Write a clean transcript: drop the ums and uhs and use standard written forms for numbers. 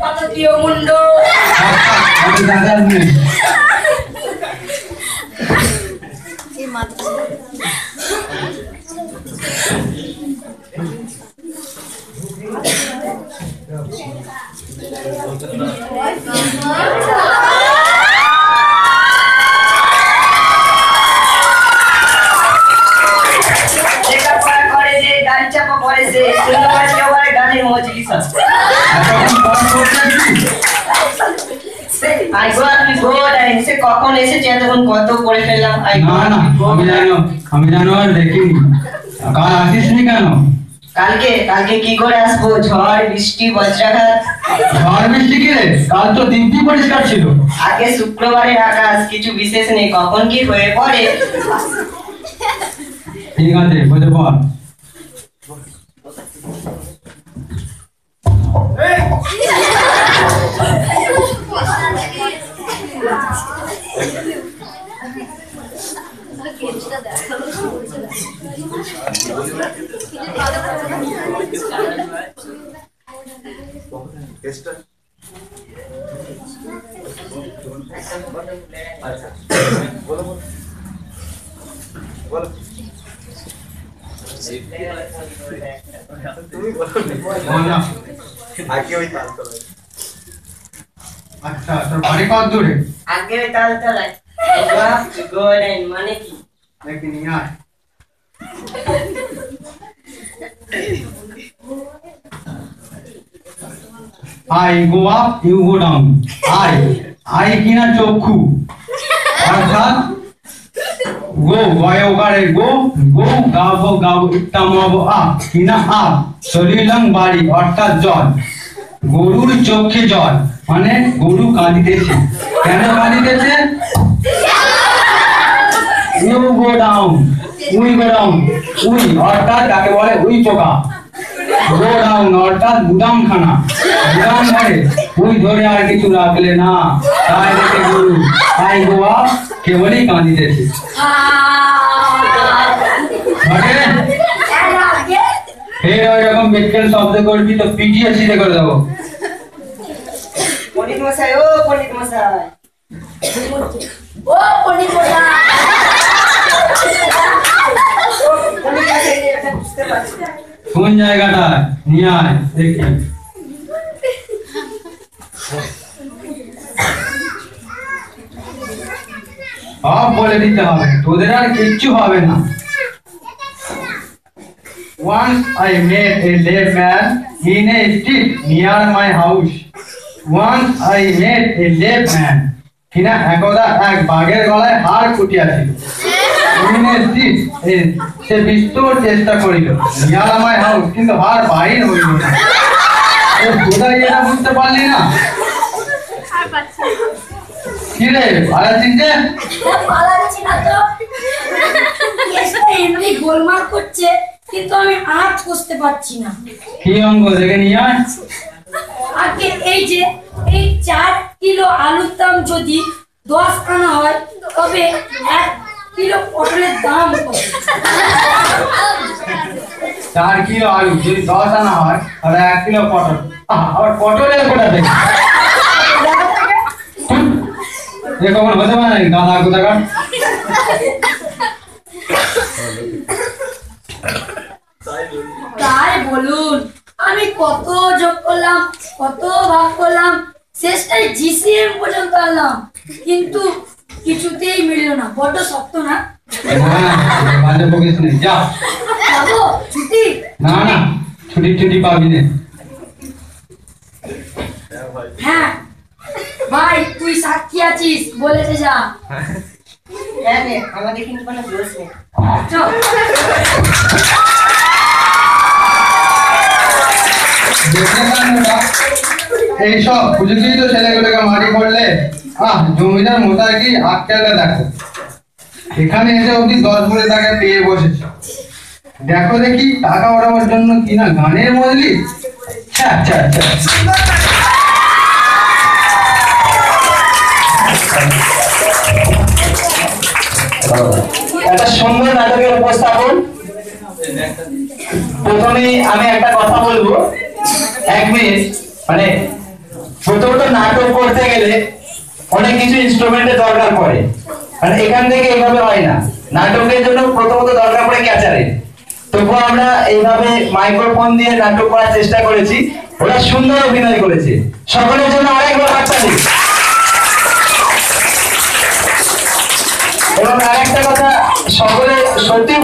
পাতাতীয় মুন্ড আমি দাদার মেয়ে। কখন এসেছে এতক্ষণ কত পড়ে ফেললাম। আমি জানো আর দেখিনি। কাল আসিসনি কেন? কালকে কি করে আসবো? ঝড় বৃষ্টি বজ্রাঘাত। ঝড় বৃষ্টি কি রে? কাল তো দিব্যি পরিষ্কার ছিল। আগে শুক্রবারের আকাশ, কিছু বিশেষ নেই, কখন কি হয়ে পড়ে। ঠিক আছে, বসে পড়। আচ্ছা, তোর বাড়ি কত দূরে? আগে তালতলায়। মানে কি? দেখি নিয়ে আয়। I go up, you go down. I কিনা চক্ষু, অর্থাৎ গো গয়কারে গো গাবো ইত্তামাবো কিনা শরীরং বাড়ি অর্থাৎ জল। গরুর চোখে জল মানে গরু কাঁদিতেছে। কেন কাঁদিতেছে? You go down, we go down, we অর্থাৎ তাকে বলে উই পোকা। Go down অর্থাৎ গুদামখানা, গুদাম ঘরে উই ধরে আর কিছু রাখলে না, তাই দেখে গরু। তাই গোয়া কেবলই কাঁদিতেছে। ফের ওই রকম বিটকেল শব্দ করবি তো পিটিয়ে সিধে করে দেবো। পণ্ডিত মশাই, ও পণ্ডিত মশাই, ও পণ্ডিত মশাই, কোন জায়গাটা নিয়ে আয় দেখি। সব বলে দিতে হবে, তোদের আর কিচ্ছু হবে না। Once I met a lame man in a street near my house. Once I met a lame man. কিনা একদা এক বাঘের গলায় হাড় ফুটিয়াছিল। In a street, সে বিস্তর চেষ্টা করিল নিয়ার my house, কিন্তু হাড় বাহির হইল না। তোরা এটা বুঝতে পারলি না? কি রে পালাচ্ছিস যে? পালাচ্ছি না তো, এমনি গোলমাল করছে, কিন্তু আমি আজ বুঝতে পারছি না। কি অঙ্গ দেখে নিয়ে আয়। আগে এই যে এই 4 কিলো আলুর দাম যদি 10 আনা হয়, তবে 1 কিলো পটলের দাম কত? 4 কিলো আলু যদি 10 আনা হয় তাহলে 1 কিলো পটল। আবার পটলের কোটা দেখি দেখো কোন হতে পারে না দাদা কোথাকার। তাই বলুন, আমি কত যোগ করলাম, কত ভাগ করলাম, শেষটাই জিসিএম পর্যন্ত আনলাম, কিন্তু কিছুতেই মিলল না। বড্ড শক্ত না? বাজে বকিস না, যা। যাবো ছুটি? না না, ছুটি পাবি না। হ্যাঁ ভাই, তুই সাক্ষী আছিস, বলেছে যা। হ্যাঁ রে, আমাদের কিন্তু কোনো দোষ নেই। চল। এইসব বুঝেছি তো ছেলেগুলোকে মারি পড়লে। জমিদার মোটা কি আক্কেলটা দেখো, এখানে এসে অব্দি 10 ভরে টাকা পেয়ে বসেছে। দেখো দেখি টাকা ওড়াবার জন্য কিনা গানের মজলি। একটা সুন্দর নাটকের উপস্থাপন। প্রথমে আমি একটা কথা বলবো, 1 মিনিট, মানে প্রথমত নাটক করতে গেলে অনেক কিছু ইনস্ট্রুমেন্টের দরকার পড়ে, কারণ এখান থেকে এইভাবে হয় না। নাটকের জন্য প্রথমত দরকার পড়ে ক্যাচারের। তবুও আমরা এইভাবে মাইক্রোফোন দিয়ে নাটক করার চেষ্টা করেছি। ওরা সুন্দর অভিনয় করেছে, সকলের জন্য আরেকবার হাততালি। এবং আরেকটা কথা, সকলে সত্যি